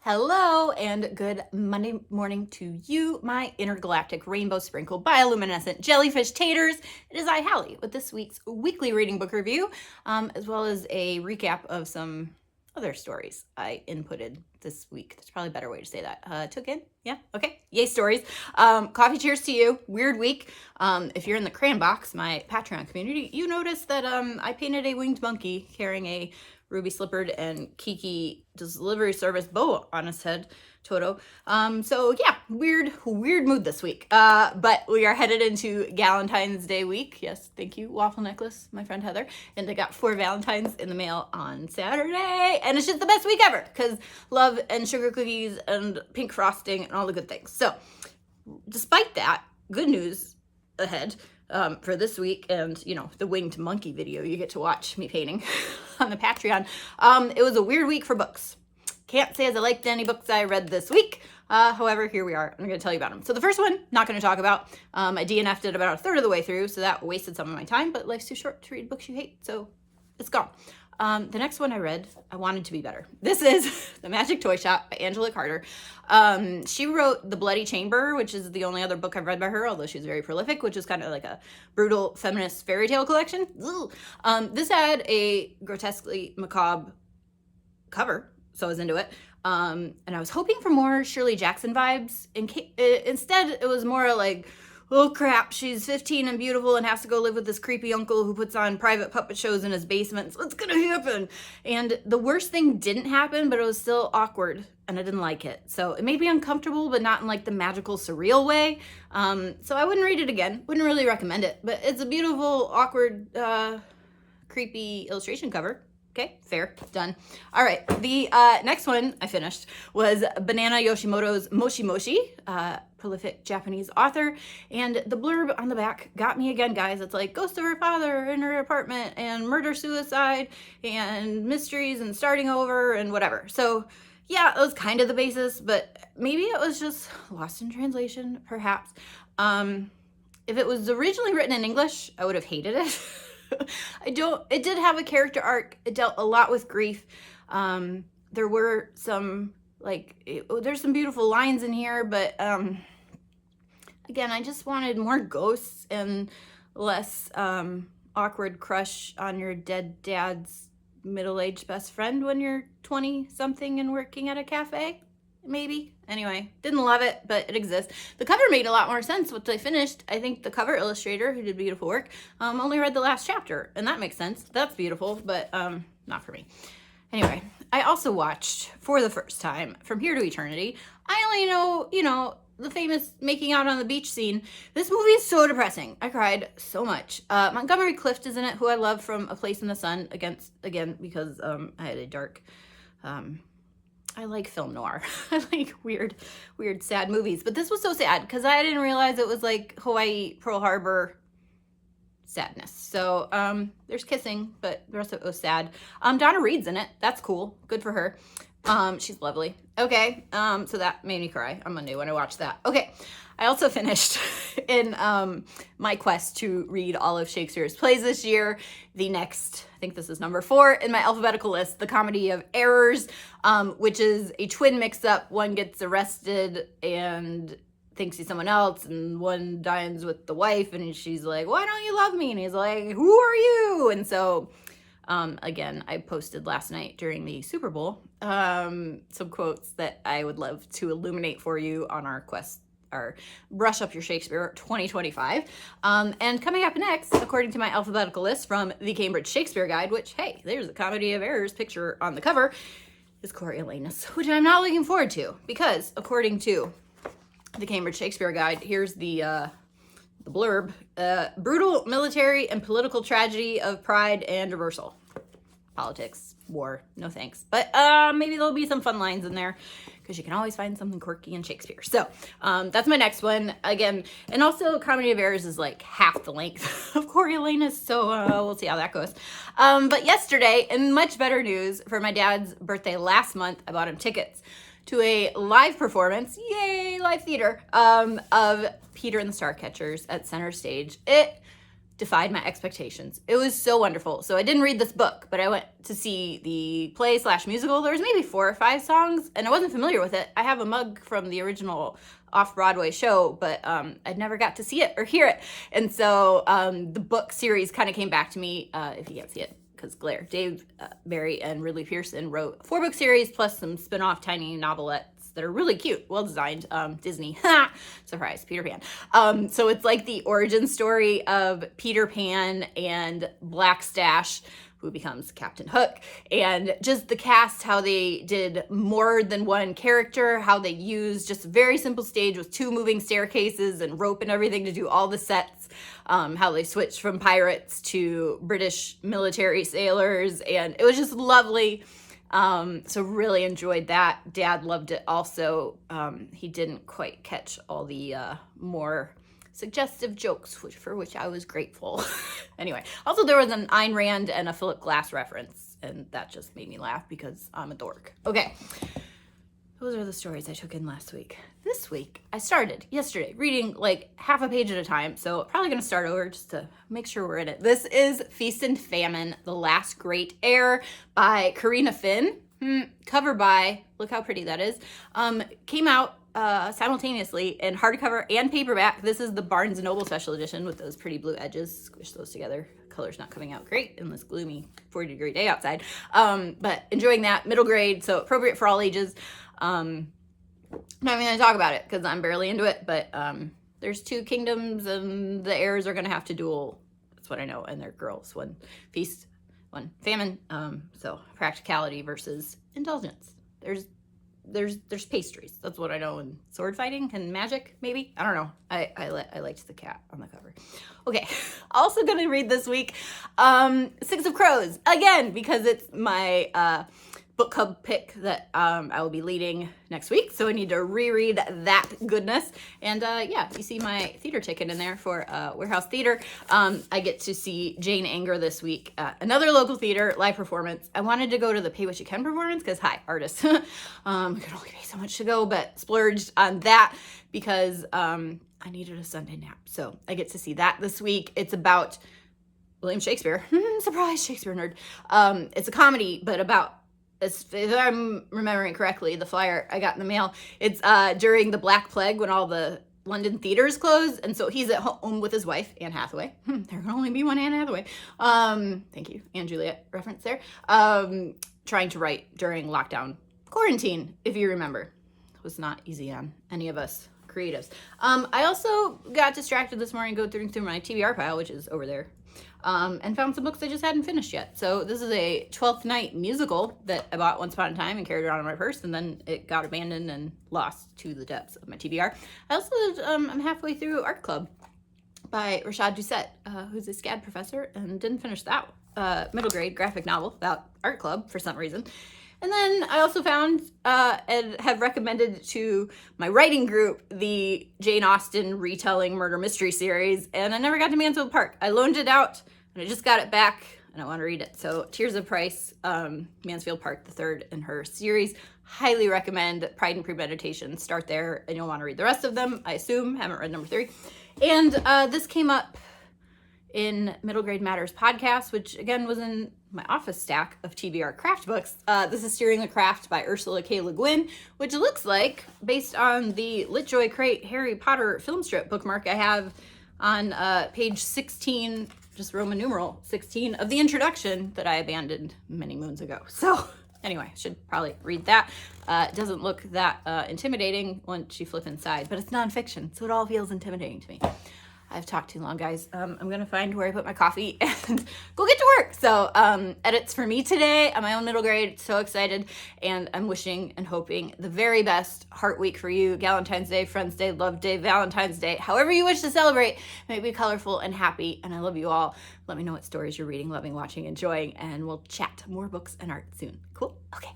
Hello and good Monday morning to you, my intergalactic rainbow sprinkled bioluminescent jellyfish taters. It is I, Hallie, with this week's weekly reading book review, as well as a recap of some other stories I inputted this week. That's probably a better way to say that. Took in? Yeah? Okay. Yay, stories. Coffee cheers to you. Weird week. If you're in the crayon box, my Patreon community, you noticed that I painted a winged monkey carrying a ruby slippered and Kiki delivery service bow on his head, Toto. So yeah, weird mood this week. But we are headed into Galentine's Day week. Yes, thank you, Waffle Necklace, my friend Heather. And I got 4 Valentines in the mail on Saturday. And it's just the best week ever because love and sugar cookies and pink frosting and all the good things. So despite that, good news ahead. For this week and, you know, the winged monkey video you get to watch me painting on the Patreon. It was a weird week for books. Can't say as I liked any books I read this week. However, here we are. I'm going to tell you about them. So the first one, not going to talk about. I DNF'd it about a third of the way through, so that wasted some of my time, but life's too short to read books you hate, so it's gone. The next one I read, I wanted to be better. This is The Magic Toy Shop by Angela Carter. She wrote The Bloody Chamber, which is the only other book I've read by her, although she's very prolific, which is kind of like a brutal feminist fairy tale collection. This had a grotesquely macabre cover, so I was into it. And I was hoping for more Shirley Jackson vibes. Instead, it was more like, oh crap, she's 15 and beautiful and has to go live with this creepy uncle who puts on private puppet shows in his basement. So what's gonna happen? And the worst thing didn't happen, but it was still awkward and I didn't like it. So it made me uncomfortable, but not in like the magical surreal way. So I wouldn't read it again. Wouldn't really recommend it, but it's a beautiful, awkward, creepy illustration cover. Okay, fair, done. All right, the next one I finished was Banana Yoshimoto's Moshi Moshi, prolific Japanese author, and the blurb on the back got me again, guys. It's like ghost of her father in her apartment and murder-suicide and mysteries and starting over and whatever. So yeah, it was kind of the basis, but maybe it was just lost in translation, perhaps. If it was originally written in English, I would have hated it. It did have a character arc. It dealt a lot with grief. There were some, there's some beautiful lines in here, but, again, I just wanted more ghosts and less, awkward crush on your dead dad's middle-aged best friend when you're 20-something and working at a cafe. Maybe. Anyway, didn't love it, but it exists. The cover made a lot more sense once I finished. I think the cover illustrator, who did beautiful work, only read the last chapter, and that makes sense. That's beautiful, but not for me. Anyway, I also watched, for the first time, From Here to Eternity. I only know, you know, the famous making out on the beach scene. This movie is so depressing. I cried so much. Montgomery Clift is in it, who I love from A Place in the Sun, again, because I had a dark... I like film noir. I like weird, sad movies. But this was so sad because I didn't realize it was like Hawaii, Pearl Harbor sadness. So there's kissing, but the rest of it was sad. Donna Reed's in it. That's cool. Good for her. She's lovely. Okay, so that made me cry on Monday when I watched that. Okay, I also finished in my quest to read all of Shakespeare's plays this year. The next, I think this is number 4 in my alphabetical list, The Comedy of Errors, which is a twin mix-up. One gets arrested and thinks he's someone else, and one dines with the wife, and she's like, why don't you love me? And he's like, who are you? And so... again, I posted last night during the Super Bowl some quotes that I would love to illuminate for you on our quest, our Brush Up Your Shakespeare 2025. And coming up next, according to my alphabetical list from the Cambridge Shakespeare Guide, which, hey, there's a Comedy of Errors picture on the cover, is Coriolanus, which I'm not looking forward to because, according to the Cambridge Shakespeare Guide, here's the blurb, brutal military and political tragedy of pride and reversal. Politics, war, no thanks. But maybe there'll be some fun lines in there because you can always find something quirky in Shakespeare. So that's my next one. Again, and also Comedy of Errors is like half the length of Coriolanus, so we'll see how that goes. But yesterday, in much better news, for my dad's birthday last month, I bought him tickets to a live performance, yay, live theater, of Peter and the Starcatchers at Center Stage. It defied my expectations. It was so wonderful. So I didn't read this book, but I went to see the play/musical. There was maybe 4 or 5 songs, and I wasn't familiar with it. I have a mug from the original off-Broadway show, but I'd never got to see it or hear it. And so the book series kind of came back to me, if you can't see it, because glare. Dave Barry and Ridley Pearson wrote a 4-book series plus some spin-off tiny novelettes that are really cute, well designed. Disney, surprise, Peter Pan. So it's like the origin story of Peter Pan and Black Stash, who becomes Captain Hook, and just the cast, how they did more than one character, how they used just a very simple stage with 2 moving staircases and rope and everything to do all the sets, how they switched from pirates to British military sailors, and it was just lovely. So really enjoyed that. Dad loved it also. He didn't quite catch all the more suggestive jokes, for which I was grateful. Anyway, also there was an Ayn Rand and a Philip Glass reference, and that just made me laugh because I'm a dork. Okay, those are the stories I took in last week. This week, I started yesterday reading like half a page at a time, so probably gonna start over just to make sure we're in it. This is Feast and Famine, The Last Great Heir by Karina Finn. Cover by, look how pretty that is, came out simultaneously in hardcover and paperback. This is the Barnes & Noble special edition with those pretty blue edges. Squish those together. Color's not coming out great in this gloomy 40-degree day outside. But enjoying that. Middle grade, so appropriate for all ages. I'm not even going to talk about it because I'm barely into it, but there's 2 kingdoms and the heirs are going to have to duel. That's what I know. And they're girls. One feast, one famine. So practicality versus indulgence. There's pastries. That's what I know. And sword fighting and magic, maybe. I don't know. I liked the cat on the cover. Okay. Also gonna read this week, 6 of Crows again because it's my book club pick that I will be leading next week. So I need to reread that goodness. And yeah, you see my theater ticket in there for Warehouse Theater. I get to see Jane Anger this week at another local theater, live performance. I wanted to go to the Pay What You Can performance because, hi, artists. I could only pay so much to go, but splurged on that because I needed a Sunday nap. So I get to see that this week. It's about William Shakespeare. Surprise, Shakespeare nerd. It's a comedy, but about, if I'm remembering correctly, the flyer I got in the mail, it's during the Black Plague when all the London theaters closed, and so he's at home with his wife, Anne Hathaway. There can only be one Anne Hathaway. Thank you, Anne Juliet reference there. Trying to write during lockdown quarantine, if you remember. It was not easy on any of us creatives. I also got distracted this morning going through my TBR pile, which is over there. And found some books I just hadn't finished yet. So this is a 12th Night musical that I bought once upon a time and carried around in my purse, and then it got abandoned and lost to the depths of my TBR. I also, I'm halfway through Art Club by Rashad Doucette, who's a SCAD professor, and didn't finish that middle grade graphic novel about Art Club for some reason. And then I also found and have recommended to my writing group the Jane Austen retelling murder mystery series, and I never got to Mansfield Park. I loaned it out, and I just got it back, and I want to read it. So Tears of Price, Mansfield Park, the 3rd in her series. Highly recommend Pride and Premeditation. Start there, and you'll want to read the rest of them, I assume. Haven't read number 3. And this came up in Middle Grade Matters podcast, which again was in my office stack of TBR craft books. This is Steering the Craft by Ursula K. Le Guin, which looks like, based on the Litjoy Crate Harry Potter film strip bookmark I have on page 16, just Roman numeral 16 of the introduction that I abandoned many moons ago. So anyway, I should probably read that. It doesn't look that intimidating once you flip inside, but it's nonfiction, so it all feels intimidating to me. I've talked too long, guys. I'm gonna find where I put my coffee and go get to work. So edits for me today on my own middle grade. So excited, and I'm wishing and hoping the very best Heart Week for you. Galentine's Day, Friends Day, Love Day, Valentine's Day, however you wish to celebrate, may it be colorful and happy. And I love you all. Let me know what stories you're reading, loving, watching, enjoying, and we'll chat more books and art soon. Cool? Okay.